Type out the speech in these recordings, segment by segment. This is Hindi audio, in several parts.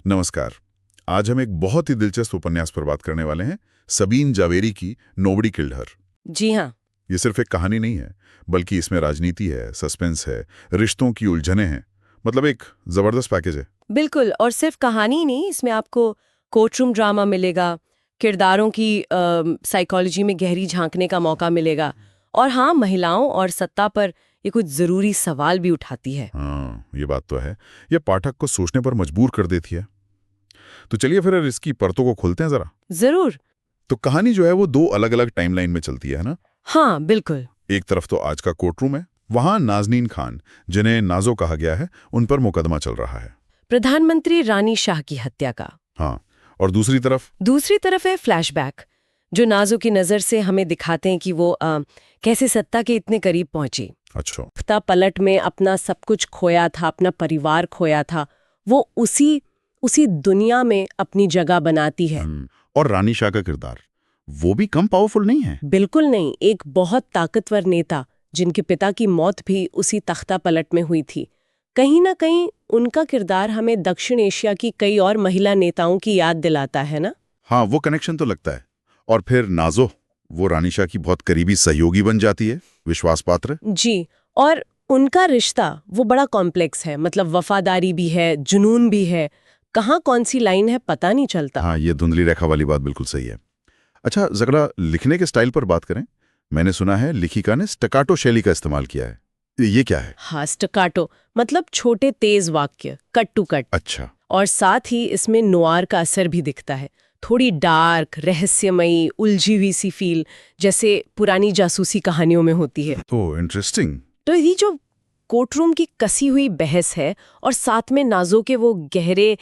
नमस्कार। आज हम एक बहुत ही दिलचस्प उपन्यास पर बात करने वाले हैं, सबीन जावेरी की नोबडी किल्ड हर। जी हाँ। ये सिर्फ एक कहानी नहीं है, बल्कि इसमें राजनीति है, सस्पेंस है, रिश्तों की उलझनें हैं। मतलब एक जबरदस्त पैकेज है। बिल्कुल, और सिर्फ कहानी नहीं, इसमें आपको कोर्टरूम ड्रामा मिलेगा, किरदारों की साइकोलॉजी में गहरी झांकने का मौका मिलेगा, और हाँ, महिलाओं और सत्ता पर ये कुछ ज़रूरी सवाल भी उठाती है। हाँ, ये बात तो है। ये पाठक को सोचने पर मजबूर कर देती है। तो चलिए फिर इसकी परतों को खोलते हैं जरा। ज़रूर। तो कहानी जो है वो दो अलग अलग टाइमलाइन में चलती है ना। हाँ, बिल्कुल। एक तरफ तो आज का कोर्टरूम है, वहां नाजनीन खान, जिन्हें नाजो कहा गया है, उन पर मुकदमा चल रहा है। प्रधानमंत्री रानी शाह की हत्या का। हाँ, और दूसरी तरफ है फ्लैशबैक, जो नाजो की नज़र से हमें दिखाते हैं कि वो कैसे सत्ता के इतने करीब पहुंची। अच्छा। सत्ता पलट में अपना सब कुछ खोया था, अपना परिवार खोया था, वो उसी दुनिया में अपनी जगह बनाती है। और रानी शाह का किरदार, वो भी कम पावरफुल नहीं है। बिल्कुल नहीं, एक बहुत ताकतवर नेता जिनके पिता की मौत भी उसी तख्ता पलट में हुई थी। कहीं ना कहीं उनका किरदार हमें दक्षिण एशिया की कई और महिला नेताओं की याद दिलाता है ना। हाँ, वो कनेक्शन तो लगता है। और फिर नाजो, वो रानी शाह की बहुत करीबी सहयोगी बन जाती है, विश्वास पात्र। जी, और उनका रिश्ता वो बड़ा कॉम्प्लेक्स है, मतलब वफादारी भी है, जुनून भी है, कहाँ कौन सी लाइन है पता नहीं चलता। हाँ, ये धुंधली रेखा वाली बात बिल्कुल सही है। अच्छा, जरा लिखने के स्टाइल पर बात करें। मैंने सुना है लेखिका ने स्टैकाटो शैली का इस्तेमाल किया है। ये क्या है? हाँ, स्टैकाटो मतलब छोटे तेज वाक्य, कट टू कट। अच्छा। और साथ ही इसमें नोआर का असर भी दिखता है, थोड़ी डार्क, रहस्यमयी, उलझी हुई सी फील, जैसे पुरानी जासूसी कहानियों में होती है। तो इंटरेस्टिंग। तो ये जो कोर्टरूम की कसी हुई बहस है, और साथ में नाजो के वो गहरे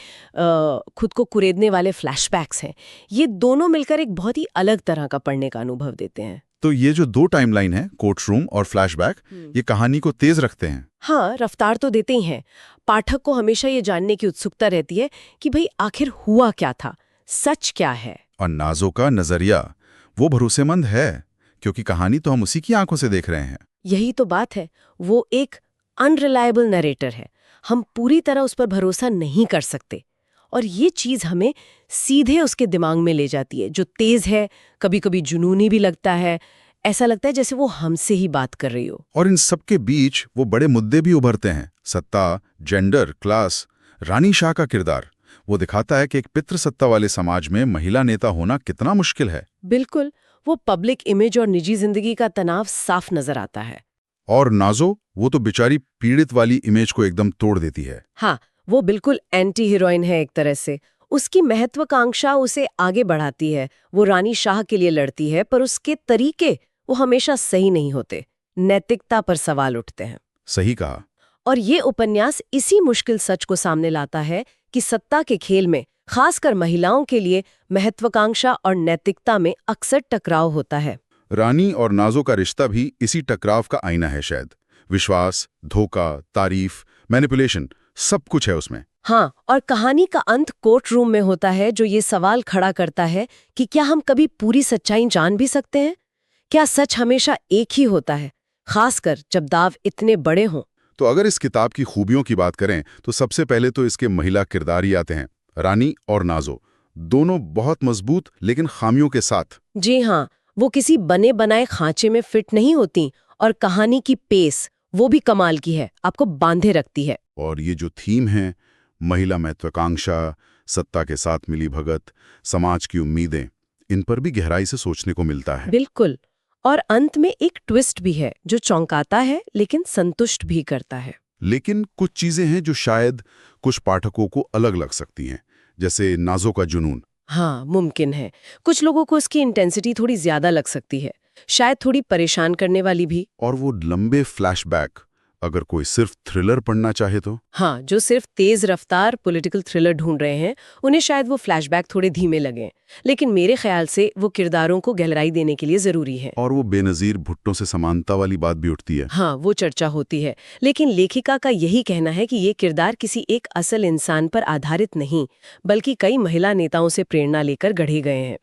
खुद को कुरेदने वाले फ्लैशबैक्स हैं, ये दोनों मिलकर एक बहुत ही अलग तरह का पढ़ने का अनुभव देते हैं। तो ये जो दो टाइमलाइन है, कोर्टरूम और फ्लैशबैक, ये कहानी को तेज रखते हैं। हाँ, रफ्तार तो देते ही हैं। पाठक को हमेशा ये जानने की उत्सुकता रहती है कि भाई आखिर हुआ क्या था, सच क्या है। और नाजो का नजरिया वो भरोसेमंद है, क्योंकि कहानी तो हम उसी की आंखों से देख रहे हैं। यही तो बात है, वो एक अनरिलायबल नरेटर है, हम पूरी तरह उस पर भरोसा नहीं कर सकते। और ये चीज़ हमें सीधे उसके दिमाग में ले जाती है, जो तेज है, कभी कभी जुनूनी भी लगता है। ऐसा लगता है जैसे वो हमसे ही बात कर रही हो। और इन सबके बीच वो बड़े मुद्दे भी उभरते हैं, सत्ता, जेंडर, क्लास। रानी शाह का किरदार वो दिखाता है कि एक पितृसत्ता वाले समाज में महिला नेता होना कितना मुश्किल है। बिल्कुल, वो पब्लिक इमेज और निजी जिंदगी का तनाव साफ नजर आता है। और नाजो, वो तो बेचारी पीड़ित वाली इमेज को एकदम तोड़ देती है। हाँ, वो बिल्कुल एंटी हीरोइन है एक तरह से। उसकी महत्वाकांक्षा उसे आगे बढ़ाती है, वो रानी शाह के लिए लड़ती है, पर उसके तरीके वो हमेशा सही नहीं होते, नैतिकता पर सवाल उठते हैं। सही कहा। और ये उपन्यास इसी मुश्किल सच को सामने लाता है कि सत्ता के खेल में, खासकर महिलाओं के लिए, महत्वाकांक्षा और नैतिकता में अक्सर टकराव होता है। रानी और नाजो का रिश्ता भी इसी टकराव का आईना है शायद। विश्वास, धोखा, तारीफ, मैनिपुलेशन, सब कुछ है उसमें। हाँ, और कहानी का अंत कोर्ट रूम में होता है, जो ये सवाल खड़ा करता है कि क्या हम कभी पूरी सच्चाई जान भी सकते हैं? क्या सच हमेशा एक ही होता है, खासकर जब दाव इतने बड़े हों? तो अगर इस किताब की खूबियों की बात करें तो सबसे पहले तो इसके महिला किरदार ही आते हैं, रानी और नाजो। दोनों बहुत मजबूत लेकिन खामियों के साथ। जी हाँ, वो किसी बने बनाए खांचे में फिट नहीं होती, और कहानी की पेस वो भी कमाल की है, आपको बांधे रखती है। और ये जो थीम है, महिला महत्वाकांक्षा, सत्ता के साथ मिली भगत, समाज की उम्मीदें, इन पर भी गहराई से सोचने को मिलता है। बिल्कुल। और अंत में एक ट्विस्ट भी है जो चौंकाता है लेकिन संतुष्ट भी करता है। लेकिन कुछ चीजें हैं जो शायद कुछ पाठकों को अलग लग सकती हैं, जैसे नाजो का जुनून। हाँ, मुमकिन है। कुछ लोगों को उसकी इंटेंसिटी थोड़ी ज्यादा लग सकती है, शायद थोड़ी परेशान करने वाली भी। और वो लंबे फ्लैशबैक, अगर कोई सिर्फ थ्रिलर पढ़ना चाहे तो। हाँ, जो सिर्फ तेज रफ्तार पॉलिटिकल थ्रिलर ढूंढ रहे हैं, उन्हें शायद वो फ्लैशबैक थोड़े धीमे लगें, लेकिन मेरे ख्याल से वो किरदारों को गहराई देने के लिए जरूरी है। और वो बेनजीर भुट्टो से समानता वाली बात भी उठती है। हाँ, वो चर्चा होती है, लेकिन लेखिका का यही कहना है कि ये किरदार किसी एक असल इंसान पर आधारित नहीं, बल्कि कई महिला नेताओं से प्रेरणा लेकर गढ़े गए हैं।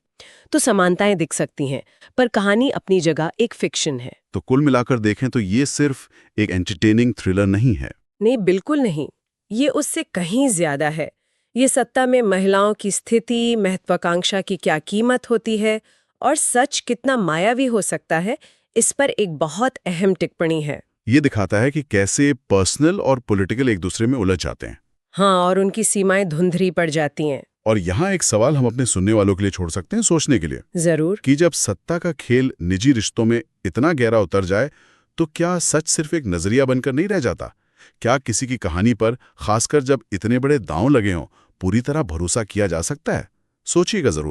तो समानताएं दिख सकती हैं, पर कहानी अपनी जगह एक फिक्शन है। तो कुल मिलाकर देखें तो ये सिर्फ एक एंटरटेनिंग थ्रिलर नहीं है। नहीं, बिल्कुल नहीं, ये उससे कहीं ज्यादा है। ये सत्ता में महिलाओं की स्थिति, महत्वाकांक्षा की क्या कीमत होती है और सच कितना मायावी हो सकता है, इस पर एक बहुत अहम टिप्पणी है। ये दिखाता है कि कैसे पर्सनल और पॉलिटिकल एक दूसरे में उलझ जाते हैं। हाँ, और उनकी सीमाएं धुंधली पड़ जाती हैं। और यहाँ एक सवाल हम अपने सुनने वालों के लिए छोड़ सकते हैं सोचने के लिए, जरूर। कि जब सत्ता का खेल निजी रिश्तों में इतना गहरा उतर जाए तो क्या सच सिर्फ एक नजरिया बनकर नहीं रह जाता? क्या किसी की कहानी पर, खासकर जब इतने बड़े दांव लगे हों, पूरी तरह भरोसा किया जा सकता है? सोचिएगा जरूर।